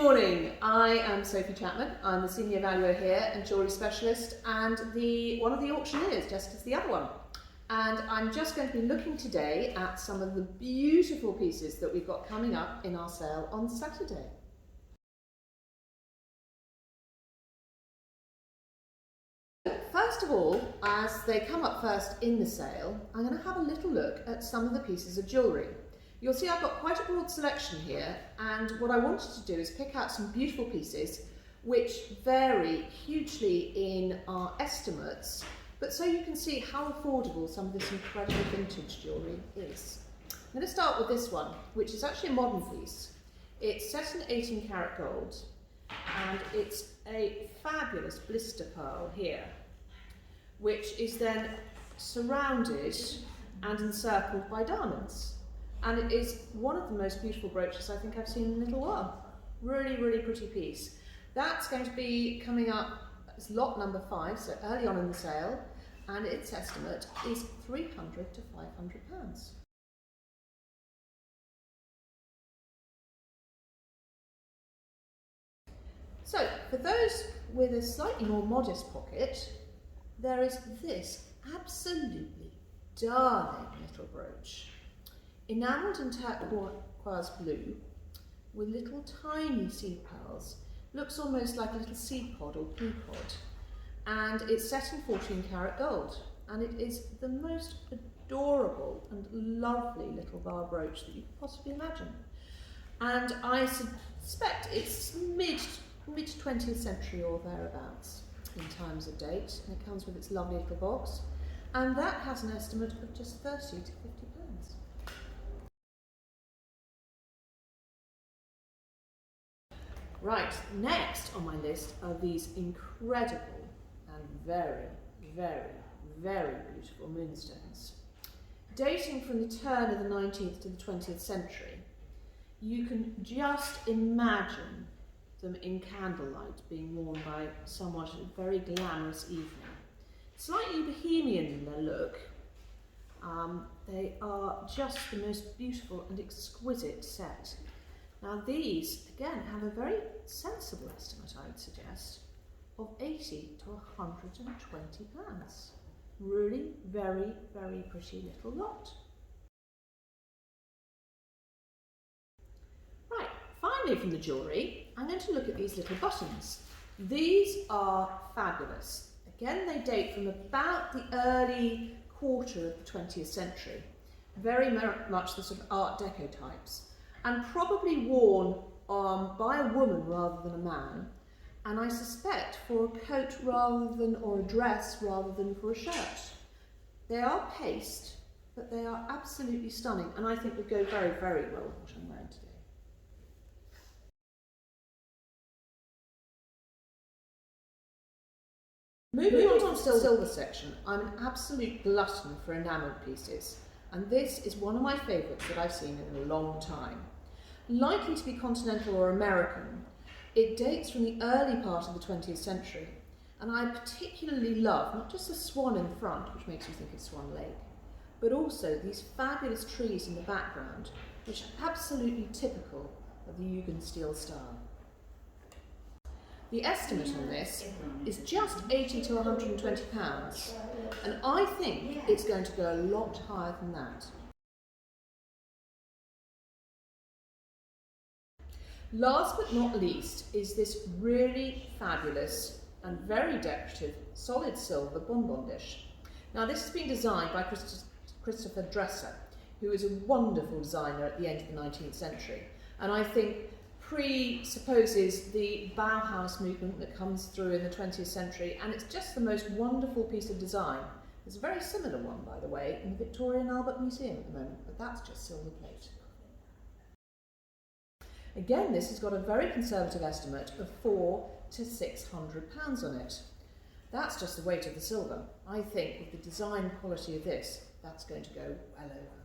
morning, I am Sophie Chapman. I'm the Senior Valuer here and Jewellery Specialist and one of the auctioneers, just as the other one. And I'm just going to be looking today at some of the beautiful pieces that we've got coming up in our sale on Saturday. First of all, as they come up first in the sale, I'm going to have a little look at some of the pieces of jewellery. You'll see I've got quite a broad selection here, and what I wanted to do is pick out some beautiful pieces which vary hugely in our estimates, but so you can see how affordable some of this incredible vintage jewellery is. I'm going to start with this one, which is actually a modern piece. It's set in 18 karat gold, and it's a fabulous blister pearl here, which is then surrounded and encircled by diamonds. And it is one of the most beautiful brooches I think I've seen in a little while. Really, really pretty piece. That's going to be coming up as lot number 5, so early on in the sale, and its estimate is £300 to £500. So, for those with a slightly more modest pocket, there is this absolutely darling little brooch. Enamelled in turquoise blue with little tiny seed pearls. Looks almost like a little seed pod or pea pod. And it's set in 14 karat gold. And it is the most adorable and lovely little bar brooch that you could possibly imagine. And I suspect it's mid 20th century or thereabouts in times of date. And it comes with its lovely little box. And that has an estimate of just £30 to £50. Right, next on my list are these incredible and very, very, very beautiful moonstones. Dating from the turn of the 19th to the 20th century, you can just imagine them in candlelight being worn by someone at a very glamorous evening. Slightly bohemian in their look, they are just the most beautiful and exquisite set. Now these, again, have a very sensible estimate, I would suggest, of £80 to £120. Really very, very pretty little lot. Right, finally from the jewellery, I'm going to look at these little buttons. These are fabulous. Again, they date from about the early quarter of the 20th century. Very much the sort of Art Deco types. And probably worn by a woman rather than a man, and I suspect for a coat rather than, or a dress rather than for a shirt. They are paste, but they are absolutely stunning, and I think would go very, very well with what I'm wearing today. Moving on to the silver section, I'm an absolute glutton for enamelled pieces, and this is one of my favourites that I've seen in a long time. Likely to be continental or American, it dates from the early part of the 20th century, and I particularly love not just the swan in front, which makes you think of Swan Lake, but also these fabulous trees in the background, which are absolutely typical of the Jugendstil style. The estimate on this is just £80 to £120, and I think it's going to go a lot higher than that. Last but not least is this really fabulous and very decorative solid silver bonbon dish. Now this has been designed by Christopher Dresser, who is a wonderful designer at the end of the 19th century, and I think presupposes the Bauhaus movement that comes through in the 20th century, and it's just the most wonderful piece of design. There's a very similar one, by the way, in the Victoria and Albert Museum at the moment, but that's just silver plate. Again, this has got a very conservative estimate of £400 to £600 on it. That's just the weight of the silver. I think with the design quality of this, that's going to go well over.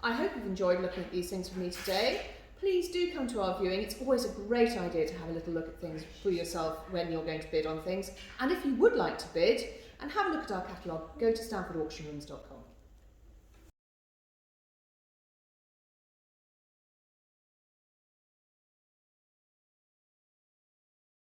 I hope you've enjoyed looking at these things with me today. Please do come to our viewing. It's always a great idea to have a little look at things for yourself when you're going to bid on things. And if you would like to bid and have a look at our catalogue, go to StamfordAuctionRooms.com.